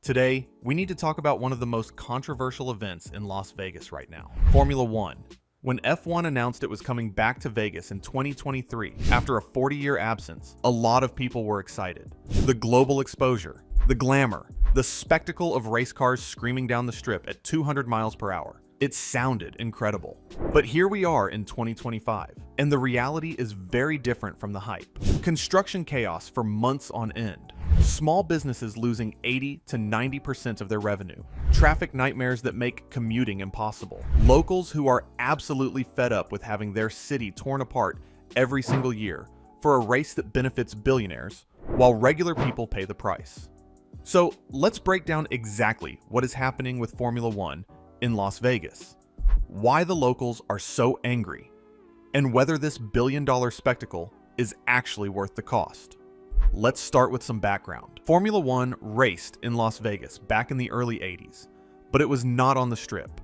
Today, we need to talk about one of the most controversial events in Las Vegas right now, Formula One. When F1 announced it was coming back to Vegas in 2023, after a 40-year absence, a lot of people were excited. The global exposure, the glamour, the spectacle of race cars screaming down the strip at 200 miles per hour. It sounded incredible. But here we are in 2025, and the reality is very different from the hype. Construction chaos for months on end. Small businesses losing 80 to 90% of their revenue. Traffic nightmares that make commuting impossible. Locals who are absolutely fed up with having their city torn apart every single year for a race that benefits billionaires, while regular people pay the price. So let's break down exactly what is happening with Formula One in Las Vegas, why the locals are so angry, and whether this billion-dollar spectacle is actually worth the cost. Let's start with some background. Formula One raced in Las Vegas back in the early 80s, but it was not on the Strip.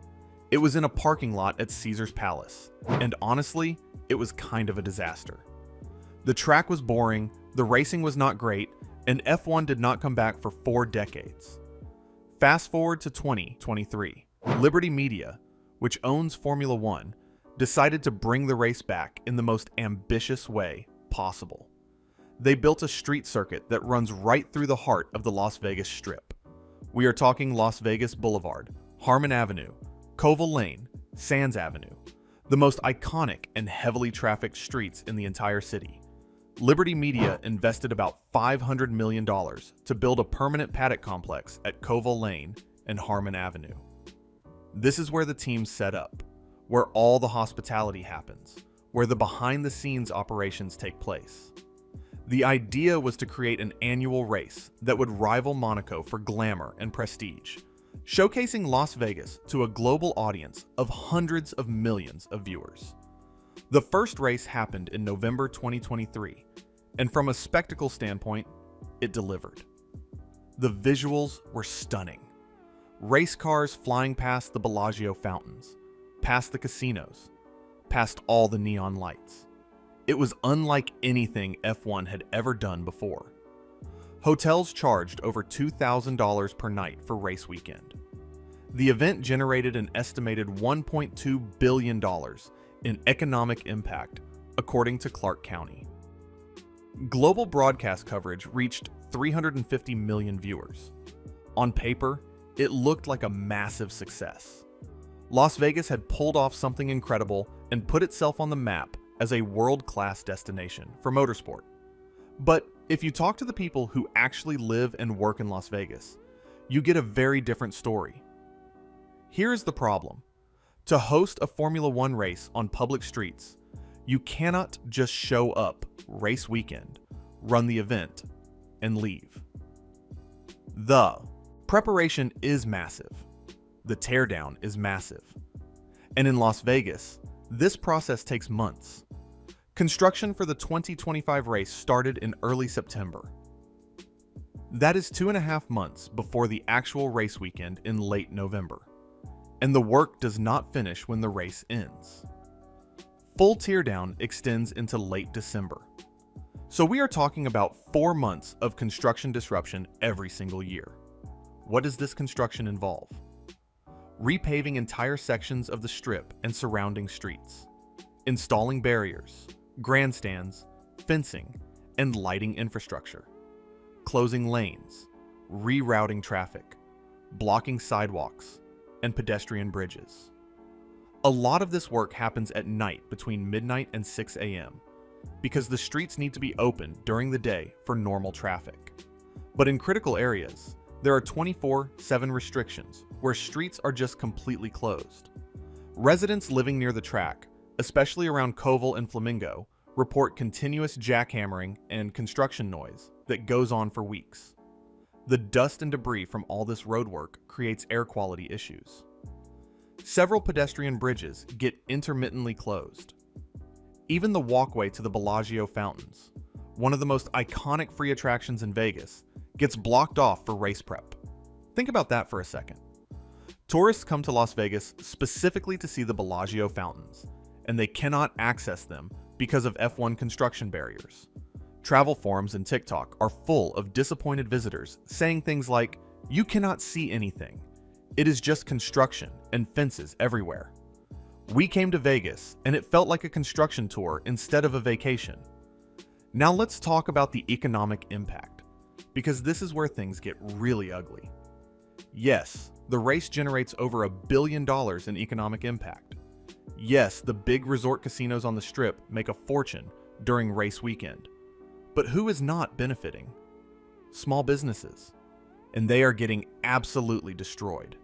It was in a parking lot at Caesar's Palace, and honestly, it was kind of a disaster. The track was boring, the racing was not great, and F1 did not come back for 4 decades. Fast forward to 2023. Liberty Media, which owns Formula One, decided to bring the race back in the most ambitious way possible. They built a street circuit that runs right through the heart of the Las Vegas Strip. We are talking Las Vegas Boulevard, Harmon Avenue, Koval Lane, Sands Avenue, the most iconic and heavily trafficked streets in the entire city. Liberty Media invested about $500 million to build a permanent paddock complex at Koval Lane and Harmon Avenue. This is where the team set up, where all the hospitality happens, where the behind-the-scenes operations take place. The idea was to create an annual race that would rival Monaco for glamour and prestige, showcasing Las Vegas to a global audience of hundreds of millions of viewers. The first race happened in November 2023, and from a spectacle standpoint, it delivered. The visuals were stunning. Race cars flying past the Bellagio fountains, past the casinos, past all the neon lights. It was unlike anything F1 had ever done before. Hotels charged over $2,000 per night for race weekend. The event generated an estimated $1.2 billion in economic impact, according to Clark County. Global broadcast coverage reached 350 million viewers. On paper, it looked like a massive success. Las Vegas had pulled off something incredible and put itself on the map as a world-class destination for motorsport. But if you talk to the people who actually live and work in Las Vegas, you get a very different story. Here's the problem. To host a Formula One race on public streets, you cannot just show up race weekend, run the event, and leave. The preparation is massive. The teardown is massive. And in Las Vegas, this process takes months. Construction for the 2025 race started in early September. That is 2.5 months before the actual race weekend in late November. And the work does not finish when the race ends. Full teardown extends into late December. So we are talking about 4 months of construction disruption every single year. What does this construction involve? Repaving entire sections of the Strip and surrounding streets, installing barriers, grandstands, fencing, and lighting infrastructure, closing lanes, rerouting traffic, blocking sidewalks, and pedestrian bridges. A lot of this work happens at night between midnight and 6 a.m. because the streets need to be open during the day for normal traffic. But in critical areas, there are 24/7 restrictions where streets are just completely closed. Residents living near the track, especially around Koval and Flamingo, report continuous jackhammering and construction noise that goes on for weeks. The dust and debris from all this roadwork creates air quality issues. Several pedestrian bridges get intermittently closed. Even the walkway to the Bellagio fountains, one of the most iconic free attractions in Vegas, gets blocked off for race prep. Think about that for a second. Tourists come to Las Vegas specifically to see the Bellagio fountains, and they cannot access them because of F1 construction barriers. Travel forums and TikTok are full of disappointed visitors saying things like, You cannot see anything. It is just construction and fences everywhere. We came to Vegas and it felt like a construction tour instead of a vacation. Now let's talk about the economic impact, because this is where things get really ugly. Yes, the race generates over $1 billion in economic impact. Yes, the big resort casinos on the Strip make a fortune during race weekend. But who is not benefiting? Small businesses. And they are getting absolutely destroyed.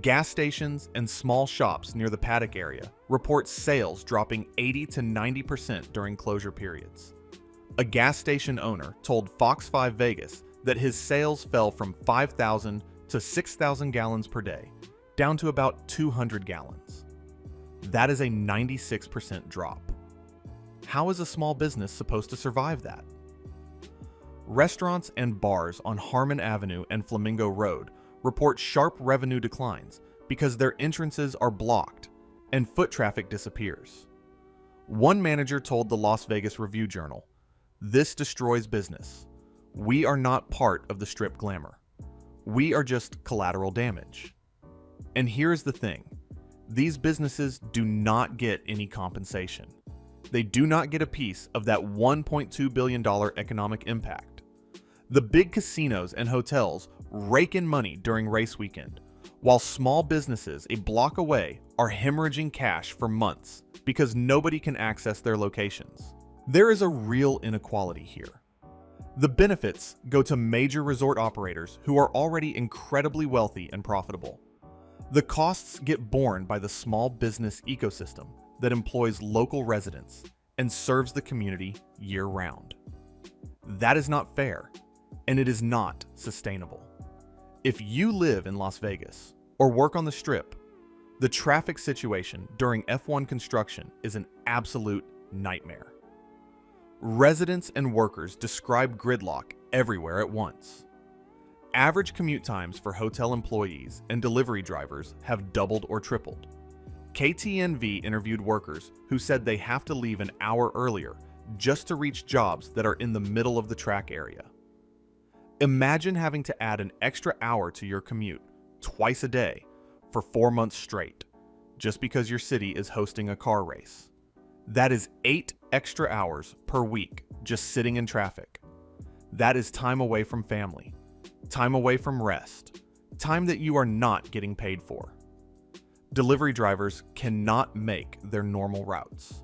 Gas stations and small shops near the paddock area report sales dropping 80 to 90% during closure periods. A gas station owner told Fox 5 Vegas that his sales fell from 5,000 to 6,000 gallons per day, down to about 200 gallons. That is a 96% drop. How is a small business supposed to survive that? Restaurants and bars on Harmon Avenue and Flamingo Road report sharp revenue declines because their entrances are blocked and foot traffic disappears. One manager told the Las Vegas Review-Journal, "This destroys business. We are not part of the Strip glamour. We are just collateral damage." And here's the thing. These businesses do not get any compensation. They do not get a piece of that $1.2 billion economic impact. The big casinos and hotels rake in money during race weekend, while small businesses a block away are hemorrhaging cash for months because nobody can access their locations. There is a real inequality here. The benefits go to major resort operators who are already incredibly wealthy and profitable. The costs get borne by the small business ecosystem that employs local residents and serves the community year-round. That is not fair, and it is not sustainable. If you live in Las Vegas or work on the Strip, the traffic situation during F1 construction is an absolute nightmare. Residents and workers describe gridlock everywhere at once. Average commute times for hotel employees and delivery drivers have doubled or tripled. KTNV interviewed workers who said they have to leave an hour earlier just to reach jobs that are in the middle of the track area. Imagine having to add an extra hour to your commute twice a day for 4 months straight, just because your city is hosting a car race. That is 8 extra hours per week just sitting in traffic. That is time away from family, time away from rest, time that you are not getting paid for. Delivery drivers cannot make their normal routes.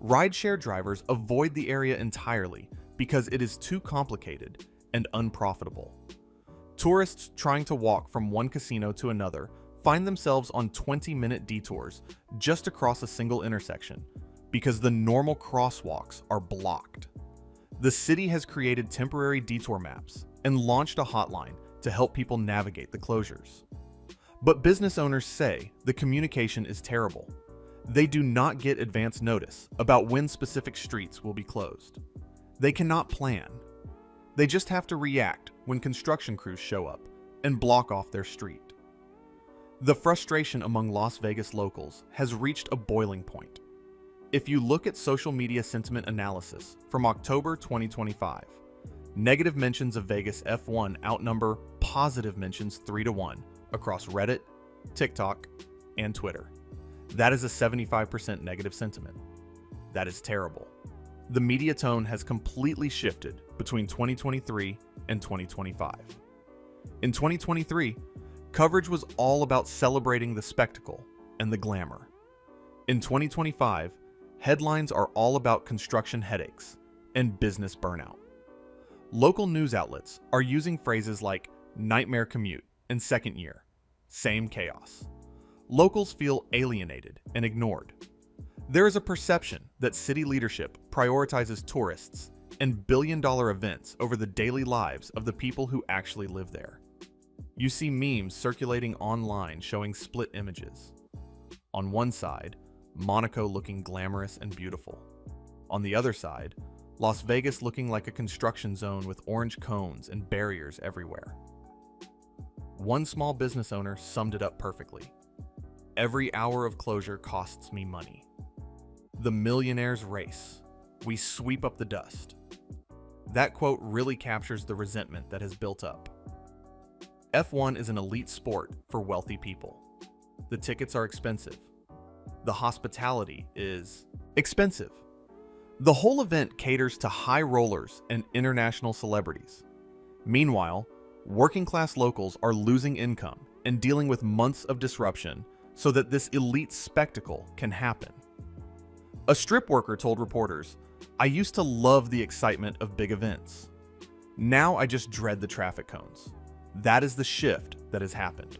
Rideshare drivers avoid the area entirely because it is too complicated and unprofitable. Tourists trying to walk from one casino to another find themselves on 20-minute detours just across a single intersection because the normal crosswalks are blocked. The city has created temporary detour maps and launched a hotline to help people navigate the closures. But business owners say the communication is terrible. They do not get advance notice about when specific streets will be closed. They cannot plan. They just have to react when construction crews show up and block off their street. The frustration among Las Vegas locals has reached a boiling point. If you look at social media sentiment analysis from October 2025, negative mentions of Vegas F1 outnumber positive mentions 3-1 across Reddit, TikTok, and Twitter. That is a 75% negative sentiment. That is terrible. The media tone has completely shifted between 2023 and 2025. In 2023, coverage was all about celebrating the spectacle and the glamour. In 2025, headlines are all about construction headaches and business burnout. Local news outlets are using phrases like nightmare commute and second year, same chaos. Locals feel alienated and ignored. There is a perception that city leadership prioritizes tourists and billion-dollar events over the daily lives of the people who actually live there. You see memes circulating online showing split images. On one side, Monaco looking glamorous and beautiful. On the other side, Las Vegas looking like a construction zone with orange cones and barriers everywhere. One small business owner summed it up perfectly. "Every hour of closure costs me money. The millionaire's race. We sweep up the dust." That quote really captures the resentment that has built up. F1 is an elite sport for wealthy people. The tickets are expensive. The hospitality is expensive. The whole event caters to high rollers and international celebrities. Meanwhile, working-class locals are losing income and dealing with months of disruption so that this elite spectacle can happen. A strip worker told reporters, "I used to love the excitement of big events. Now I just dread the traffic cones." That is the shift that has happened.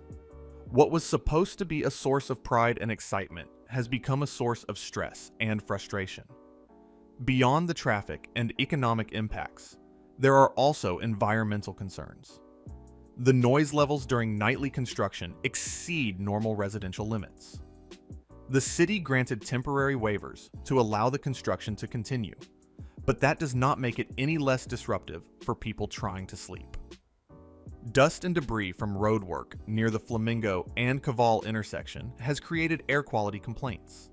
What was supposed to be a source of pride and excitement has become a source of stress and frustration. Beyond the traffic and economic impacts, there are also environmental concerns. The noise levels during nightly construction exceed normal residential limits. The city granted temporary waivers to allow the construction to continue, but that does not make it any less disruptive for people trying to sleep. Dust and debris from roadwork near the Flamingo and Caval intersection has created air quality complaints.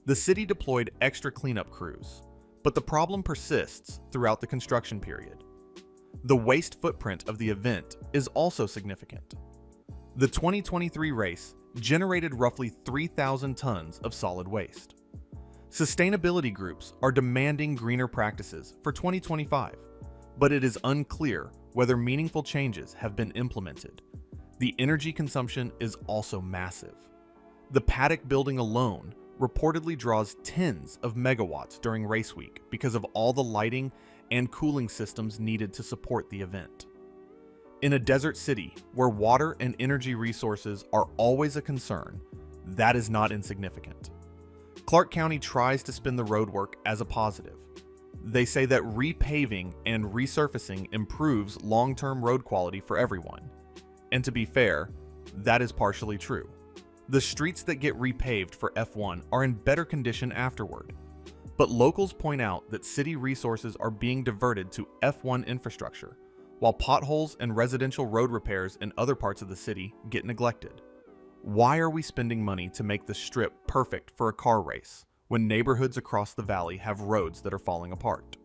The city deployed extra cleanup crews, but the problem persists throughout the construction period. The waste footprint of the event is also significant. The 2023 race generated roughly 3,000 tons of solid waste. Sustainability groups are demanding greener practices for 2025, but it is unclear whether meaningful changes have been implemented. The energy consumption is also massive. The paddock building alone reportedly draws tens of megawatts during race week because of all the lighting and cooling systems needed to support the event. In a desert city where water and energy resources are always a concern, that is not insignificant. Clark County tries to spin the roadwork as a positive. They say that repaving and resurfacing improves long-term road quality for everyone. And to be fair, that is partially true. The streets that get repaved for F1 are in better condition afterward. But locals point out that city resources are being diverted to F1 infrastructure, while potholes and residential road repairs in other parts of the city get neglected. Why are we spending money to make the strip perfect for a car race when neighborhoods across the valley have roads that are falling apart?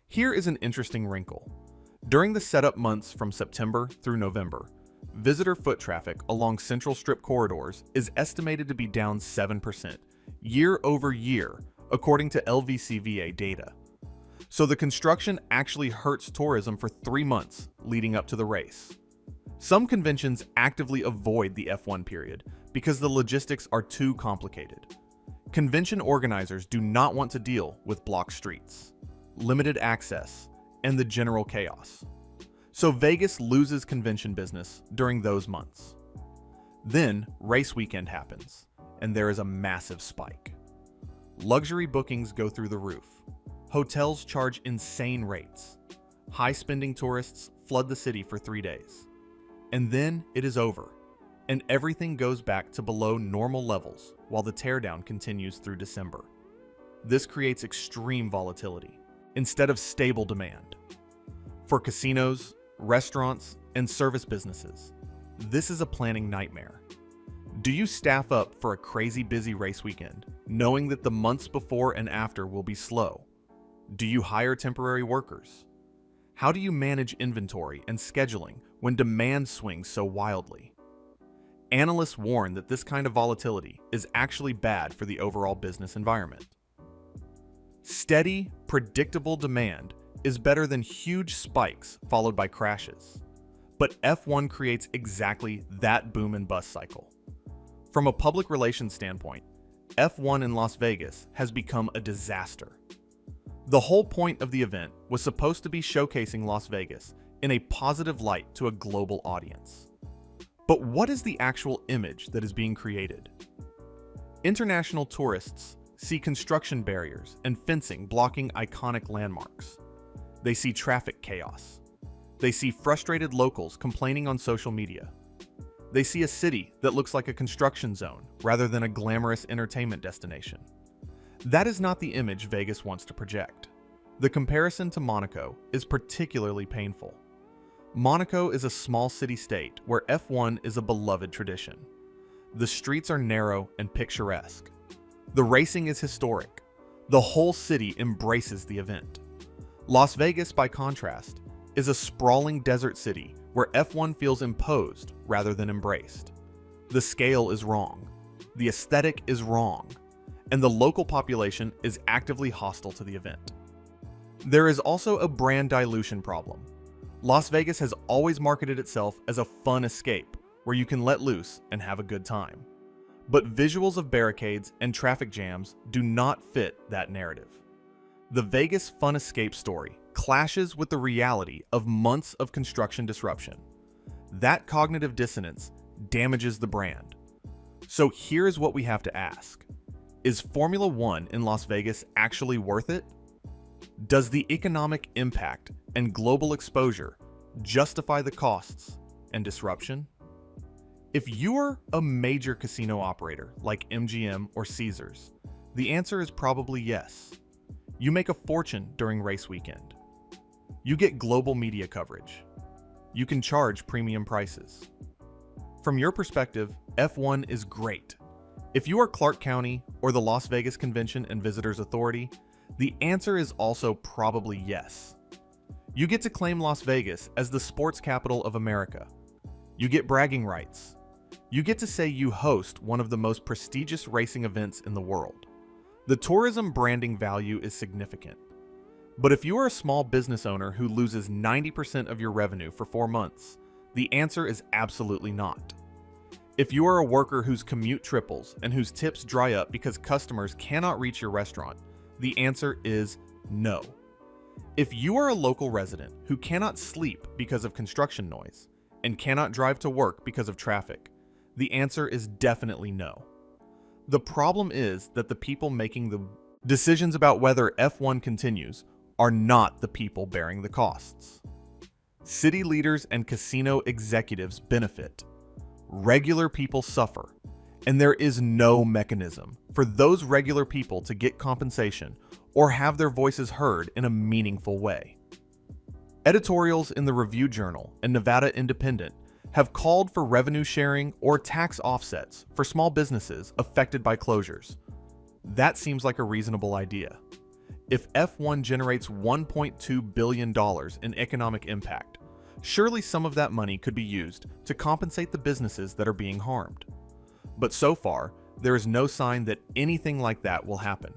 Here is an interesting wrinkle. During the setup months from September through November, visitor foot traffic along Central Strip corridors is estimated to be down 7% year over year, according to LVCVA data. So the construction actually hurts tourism for 3 months leading up to the race. Some conventions actively avoid the F1 period because the logistics are too complicated. Convention organizers do not want to deal with blocked streets, limited access, and the general chaos. So Vegas loses convention business during those months. Then race weekend happens, and there is a massive spike. Luxury bookings go through the roof. Hotels charge insane rates. High-spending tourists flood the city for 3 days. And then it is over, and everything goes back to below normal levels while the teardown continues through December. This creates extreme volatility instead of stable demand. For casinos, restaurants, and service businesses, this is a planning nightmare. Do you staff up for a crazy busy race weekend, knowing that the months before and after will be slow? Do you hire temporary workers? How do you manage inventory and scheduling when demand swings so wildly? Analysts warn that this kind of volatility is actually bad for the overall business environment. Steady, predictable demand is better than huge spikes followed by crashes. But F1 creates exactly that boom and bust cycle. From a public relations standpoint, F1 in Las Vegas has become a disaster. The whole point of the event was supposed to be showcasing Las Vegas in a positive light to a global audience. But what is the actual image that is being created? International tourists see construction barriers and fencing blocking iconic landmarks. They see traffic chaos. They see frustrated locals complaining on social media. They see a city that looks like a construction zone rather than a glamorous entertainment destination. That is not the image Vegas wants to project. The comparison to Monaco is particularly painful. Monaco is a small city-state where F1 is a beloved tradition. The streets are narrow and picturesque. The racing is historic. The whole city embraces the event. Las Vegas, by contrast, is a sprawling desert city where F1 feels imposed rather than embraced. The scale is wrong, the aesthetic is wrong, and the local population is actively hostile to the event. There is also a brand dilution problem. Las Vegas has always marketed itself as a fun escape where you can let loose and have a good time. But visuals of barricades and traffic jams do not fit that narrative. The Vegas fun escape story clashes with the reality of months of construction disruption. That cognitive dissonance damages the brand. So here's what we have to ask. Is Formula One in Las Vegas actually worth it? Does the economic impact and global exposure justify the costs and disruption? If you're a major casino operator like MGM or Caesars, the answer is probably yes. You make a fortune during race weekend. You get global media coverage. You can charge premium prices. From your perspective, F1 is great. If you are Clark County or the Las Vegas Convention and Visitors Authority, the answer is also probably yes. You get to claim Las Vegas as the sports capital of America. You get bragging rights. You get to say you host one of the most prestigious racing events in the world. The tourism branding value is significant. But if you are a small business owner who loses 90% of your revenue for 4 months, the answer is absolutely not. If you are a worker whose commute triples and whose tips dry up because customers cannot reach your restaurant, the answer is no. If you are a local resident who cannot sleep because of construction noise and cannot drive to work because of traffic, the answer is definitely no. The problem is that the people making the decisions about whether F1 continues are not the people bearing the costs. City leaders and casino executives benefit. Regular people suffer, and there is no mechanism for those regular people to get compensation or have their voices heard in a meaningful way. Editorials in the Review Journal and Nevada Independent have called for revenue sharing or tax offsets for small businesses affected by closures. That seems like a reasonable idea. If F1 generates $1.2 billion in economic impact, surely some of that money could be used to compensate the businesses that are being harmed. But so far, there is no sign that anything like that will happen.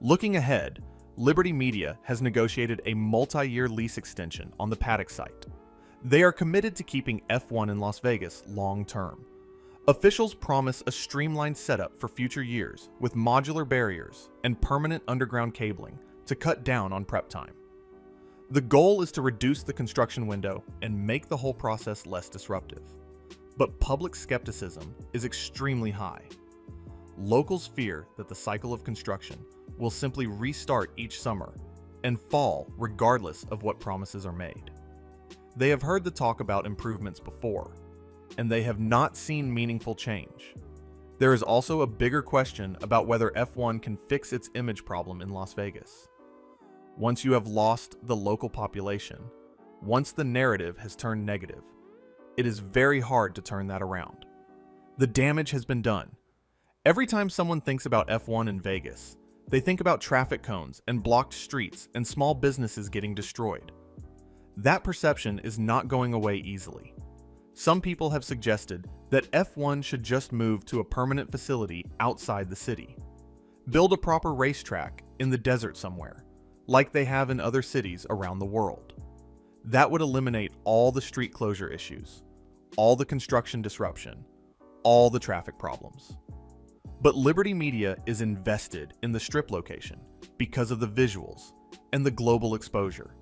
Looking ahead, Liberty Media has negotiated a multi-year lease extension on the Paddock site. They are committed to keeping F1 in Las Vegas long-term. Officials promise a streamlined setup for future years with modular barriers and permanent underground cabling to cut down on prep time. The goal is to reduce the construction window and make the whole process less disruptive. But public skepticism is extremely high. Locals fear that the cycle of construction will simply restart each summer and fall regardless of what promises are made. They have heard the talk about improvements before, and they have not seen meaningful change. There is also a bigger question about whether F1 can fix its image problem in Las Vegas. Once you have lost the local population, once the narrative has turned negative, it is very hard to turn that around. The damage has been done. Every time someone thinks about F1 in Vegas, they think about traffic cones and blocked streets and small businesses getting destroyed. That perception is not going away easily. Some people have suggested that F1 should just move to a permanent facility outside the city. Build a proper racetrack in the desert somewhere, like they have in other cities around the world. That would eliminate all the street closure issues, all the construction disruption, all the traffic problems. But Liberty Media is invested in the Strip location because of the visuals and the global exposure.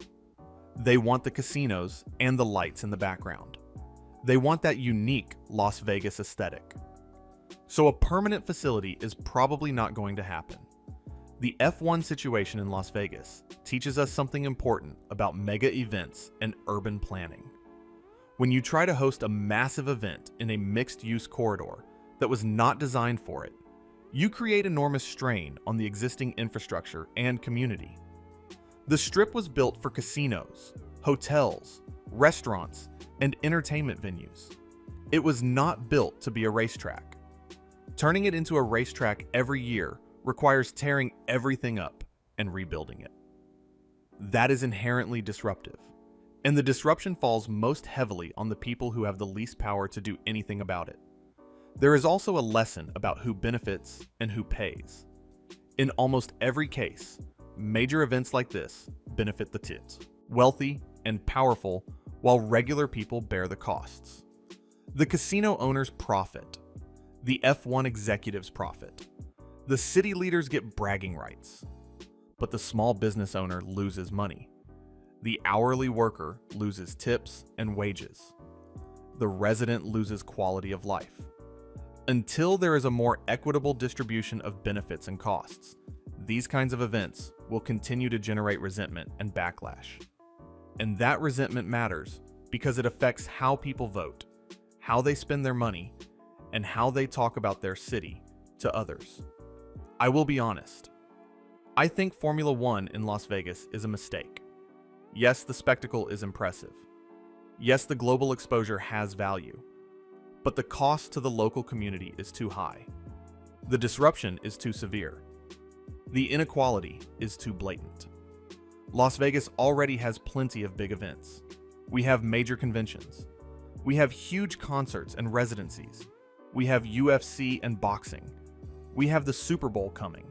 They want the casinos and the lights in the background. They want that unique Las Vegas aesthetic. So a permanent facility is probably not going to happen. The F1 situation in Las Vegas teaches us something important about mega events and urban planning. When you try to host a massive event in a mixed-use corridor that was not designed for it, you create enormous strain on the existing infrastructure and community. The Strip was built for casinos, hotels, restaurants, and entertainment venues. It was not built to be a racetrack. Turning it into a racetrack every year requires tearing everything up and rebuilding it. That is inherently disruptive, And the disruption falls most heavily on the people who have the least power to do anything about it. There is also a lesson about who benefits and who pays. In almost every case, major events like this benefit the tit, wealthy and powerful, while regular people bear the costs. The casino owners profit. The F1 executives profit. The city leaders get bragging rights. But the small business owner loses money. The hourly worker loses tips and wages. The resident loses quality of life. Until there is a more equitable distribution of benefits and costs, these kinds of events will continue to generate resentment and backlash. And that resentment matters because it affects how people vote, how they spend their money, and how they talk about their city to others. I will be honest. I think Formula One in Las Vegas is a mistake. Yes, the spectacle is impressive. Yes, the global exposure has value. But the cost to the local community is too high. The disruption is too severe. The inequality is too blatant. Las Vegas already has plenty of big events. We have major conventions. We have huge concerts and residencies. We have UFC and boxing. We have the Super Bowl coming.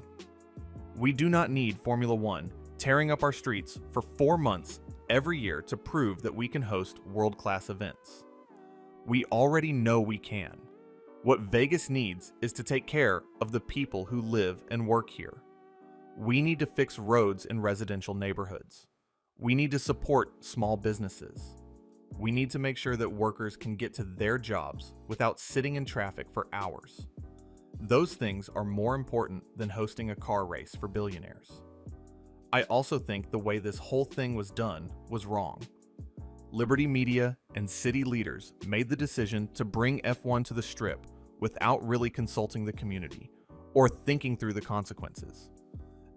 We do not need Formula One tearing up our streets for 4 months every year to prove that we can host world-class events. We already know we can. What Vegas needs is to take care of the people who live and work here. We need to fix roads in residential neighborhoods. We need to support small businesses. We need to make sure that workers can get to their jobs without sitting in traffic for hours. Those things are more important than hosting a car race for billionaires. I also think the way this whole thing was done was wrong. Liberty Media and city leaders made the decision to bring F1 to the Strip without really consulting the community or thinking through the consequences.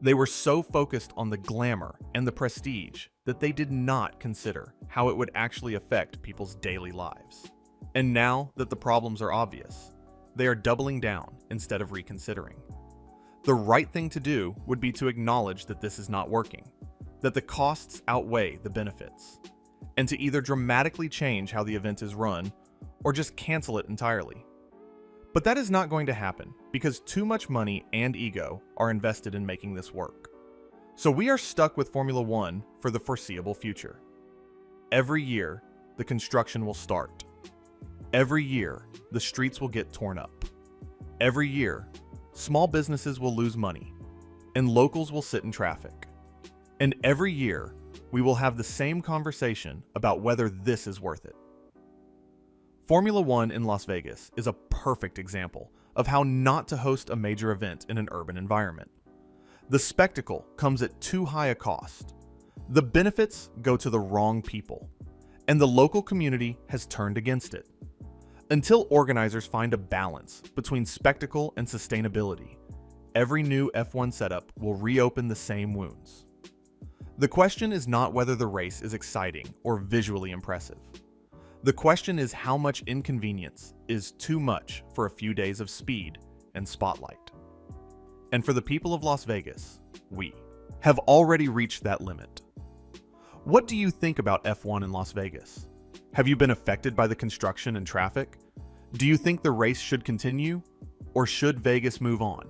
They were so focused on the glamour and the prestige that they did not consider how it would actually affect people's daily lives. And now that the problems are obvious, they are doubling down instead of reconsidering. The right thing to do would be to acknowledge that this is not working, that the costs outweigh the benefits, and to either dramatically change how the event is run or just cancel it entirely. But that is not going to happen because too much money and ego are invested in making this work. So we are stuck with Formula One for the foreseeable future. Every year, the construction will start. Every year, the streets will get torn up. Every year, small businesses will lose money, and locals will sit in traffic. And every year, we will have the same conversation about whether this is worth it. Formula One in Las Vegas is a perfect example of how not to host a major event in an urban environment. The spectacle comes at too high a cost. The benefits go to the wrong people, and the local community has turned against it. Until organizers find a balance between spectacle and sustainability, every new F1 setup will reopen the same wounds. The question is not whether the race is exciting or visually impressive. The question is how much inconvenience is too much for a few days of speed and spotlight. And for the people of Las Vegas, we have already reached that limit. What do you think about F1 in Las Vegas? Have you been affected by the construction and traffic? Do you think the race should continue, or should Vegas move on?